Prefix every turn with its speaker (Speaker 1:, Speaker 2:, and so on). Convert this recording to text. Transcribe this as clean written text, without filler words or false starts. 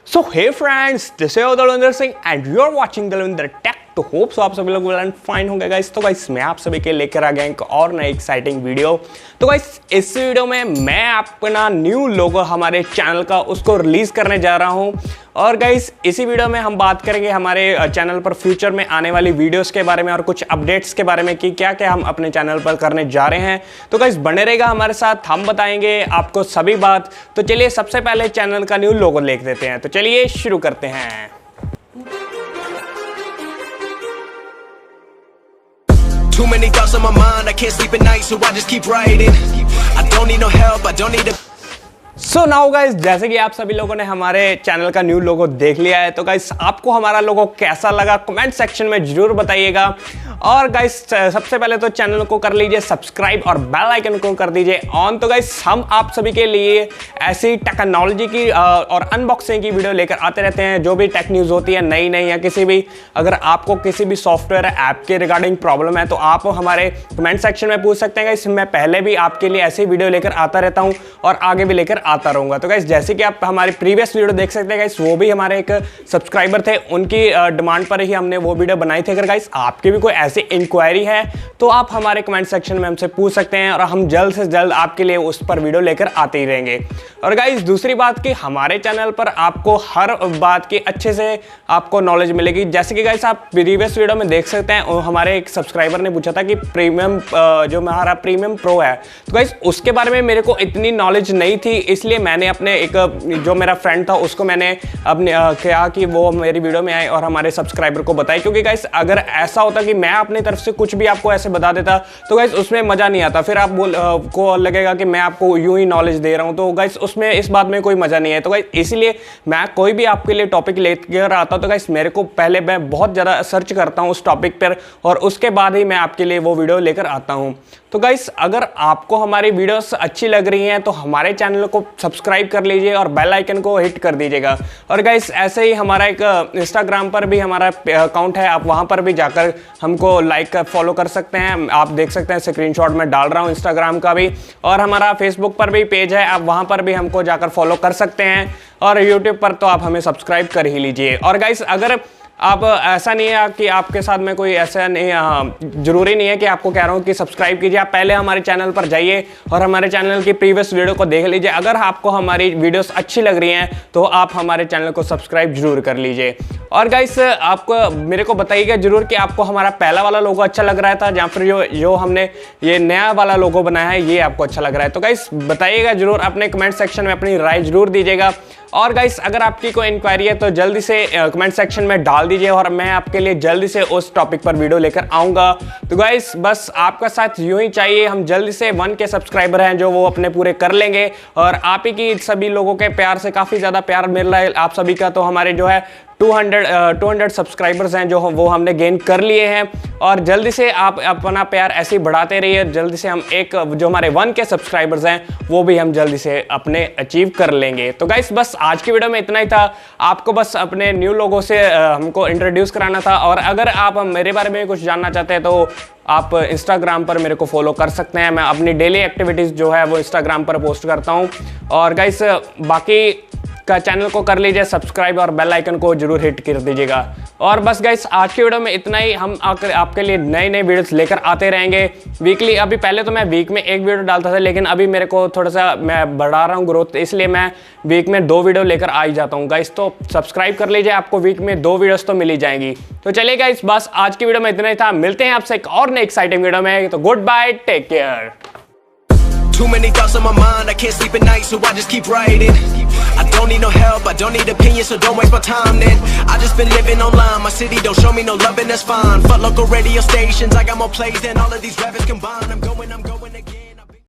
Speaker 1: So hey friends, this is Dalwinder Singh and you are watching Dalwinder Tech। तो hope so आप सभी लोग well and fine होंगे guys. तो guys मैं आप सभी के लेकर आ गया एक और नई एक्साइटिंग वीडियो। तो गाइस इस वीडियो में मैं अपना न्यू लोगो हमारे चैनल का उसको रिलीज करने जा रहा हूं। और गाइस इसी वीडियो में हम बात करेंगे हमारे चैनल पर फ्यूचर में आने वाली वीडियोस के बारे में और कुछ अपडेट्स के बारे में कि क्या क्या हम अपने चैनल पर करने जा रहे हैं। तो गाइस बने रहेगा हमारे साथ, हम बताएंगे आपको सभी बात। तो चलिए सबसे पहले चैनल का न्यू लोगो देख देते हैं। तो चलिए शुरू करते हैं।
Speaker 2: Too many thoughts on my mind, I can't sleep at night, so I just keep writing. I don't need no help, I don't need a
Speaker 1: so now guys, जैसे कि आप सभी लोगों ने हमारे चैनल का न्यू लोगो देख लिया है, तो गाइस आपको हमारा लोगो कैसा लगा कमेंट सेक्शन में जरूर बताइएगा। और गाइस सबसे पहले तो चैनल को कर लीजिए सब्सक्राइब और बेल आइकन को कर दीजिए ऑन। तो गाइस हम आप सभी के लिए ऐसी टेक्नोलॉजी की और अनबॉक्सिंग की वीडियो लेकर आते रहते हैं। जो भी टेक न्यूज़ होती है नई नई या किसी भी, अगर आपको किसी भी सॉफ्टवेयर ऐप के रिगार्डिंग प्रॉब्लम है तो आप हमारे कमेंट सेक्शन में पूछ सकते हैं। गाइस मैं पहले भी आपके लिए ऐसी वीडियो लेकर आता रहता हूँ और आगे भी लेकर आता रहूंगा। तो गाइस जैसे कि आप हमारी प्रीवियस वीडियो देख सकते हैं गाइस, वो भी हमारे एक सब्सक्राइबर थे, उनकी डिमांड पर ही हमने वो वीडियो बनाई थी। अगर गाइस आपकी भी कोई ऐसी इंक्वायरी है तो आप हमारे कमेंट सेक्शन में हमसे पूछ सकते हैं और हम जल्द से जल्द आपके लिए उस पर वीडियो लेकर आते ही रहेंगे। और गाइस दूसरी बात कि हमारे चैनल पर आपको हर बात की अच्छे से आपको नॉलेज मिलेगी। जैसे कि गाइस आप प्रीवियस वीडियो में देख सकते हैं, हमारे एक सब्सक्राइबर ने पूछा था कि प्रीमियम जो हमारा प्रीमियम प्रो है, तो गाइस उसके बारे में मेरे को इतनी नॉलेज नहीं थी, इसलिए मैंने अपने एक जो मेरा फ्रेंड था उसको मैंने अपने कहा कि वो मेरी वीडियो में आए और हमारे सब्सक्राइबर को बताए। क्योंकि गाइस अगर ऐसा होता कि मैं अपनी तरफ से कुछ भी आपको ऐसे बता देता तो गाइस उसमें मजा नहीं आता, फिर आप को लगेगा कि मैं आपको यूं ही नॉलेज दे रहा हूं, तो गाइस उसमें इस बात में कोई मजा नहीं है। तो गाइस इसलिए मैं कोई भी आपके लिए टॉपिक लेकर आता तो गाइस मेरे को पहले मैं बहुत ज़्यादा सर्च करता हूँ उस टॉपिक पर और उसके बाद ही मैं आपके लिए वो वीडियो लेकर आता हूँ। तो गाइस अगर आपको हमारी वीडियोस अच्छी लग रही हैं तो हमारे चैनल को सब्सक्राइब कर लीजिए और बेल आइकन को हिट कर दीजिएगा। और गाइस ऐसे ही हमारा एक इंस्टाग्राम पर भी हमारा अकाउंट है, आप वहां पर भी जाकर हमको लाइक फॉलो कर सकते हैं। आप देख सकते हैं स्क्रीनशॉट में डाल रहा हूं इंस्टाग्राम का भी। और हमारा फेसबुक पर भी पेज है, आप वहां पर भी हमको जाकर फॉलो कर सकते हैं। और यूट्यूब पर तो आप हमें सब्सक्राइब कर ही लीजिए। और गाइस अगर आप ऐसा नहीं है कि आपके साथ में कोई ऐसा नहीं, जरूरी नहीं है कि आपको कह रहा हूँ कि सब्सक्राइब कीजिए। आप पहले हमारे चैनल पर जाइए और हमारे चैनल की प्रीवियस वीडियो को देख लीजिए। अगर आपको हमारी वीडियोस अच्छी लग रही हैं तो आप हमारे चैनल को सब्सक्राइब जरूर कर लीजिए। और गाइस आपको मेरे को बताइएगा जरूर कि आपको हमारा पहला वाला लोगो अच्छा लग रहा था या फिर जो हमने ये नया वाला लोगो बनाया है ये आपको अच्छा लग रहा है। तो गाइस बताइएगा जरूर, अपने कमेंट सेक्शन में अपनी राय जरूर दीजिएगा। और गाइस अगर आपकी कोई इंक्वायरी है तो जल्दी से कमेंट सेक्शन में डाल दीजिए और मैं आपके लिए जल्दी से उस टॉपिक पर वीडियो लेकर आऊंगा। तो गाइस बस आपका साथ यूं ही चाहिए, हम जल्दी से 1K सब्सक्राइबर हैं जो वो अपने पूरे कर लेंगे। और आप ही की सभी लोगों के प्यार से काफ़ी ज़्यादा प्यार मिल रहा है आप सभी का। तो हमारे जो है 200 सब्सक्राइबर्स हैं जो वो हमने गेन कर लिए हैं। और जल्दी से आप अपना प्यार ऐसे ही बढ़ाते रहिए। जल्दी से हम एक जो हमारे 1K सब्सक्राइबर्स हैं वो भी हम जल्दी से अपने अचीव कर लेंगे। तो गाइस बस आज की वीडियो में इतना ही था। आपको बस अपने न्यू लोगों से हमको इंट्रोड्यूस कराना था। और अगर आप मेरे बारे में कुछ जानना चाहते हैं तो आप इंस्टाग्राम पर मेरे को फॉलो कर सकते हैं। मैं अपनी डेली एक्टिविटीज़ जो है वो इंस्टाग्राम पर पोस्ट करता हूँ। और गाइस बाकी का चैनल को कर लीजिए सब्सक्राइब और बेल आइकन को जरूर हिट कर दीजिएगा। और बस गाइस आज की वीडियो में इतना ही। हम आपके लिए नए नए वीडियोस लेकर आते रहेंगे वीकली। अभी पहले तो मैं वीक में एक वीडियो डालता था, लेकिन अभी मेरे को थोड़ा सा मैं बढ़ा रहा हूँ ग्रोथ, इसलिए मैं वीक में 2 वीडियो लेकर आ ही जाता हूँ। गाइस तो सब्सक्राइब कर लीजिए, आपको वीक में 2 वीडियोस तो मिल ही जाएंगी। तो चलिए गाइस बस आज की वीडियो में इतना ही था। मिलते हैं आपसे एक और नई एक्साइटिंग वीडियो में। तो goodbye, take care.
Speaker 2: Too many thoughts on my mind, I can't sleep at night, so I just keep writing. I don't need no help, I don't need opinions, so don't waste my time then. I just been living online, my city don't show me no love and that's fine. Fuck local radio stations, I got more plays than all of these rappers combined. I'm going again.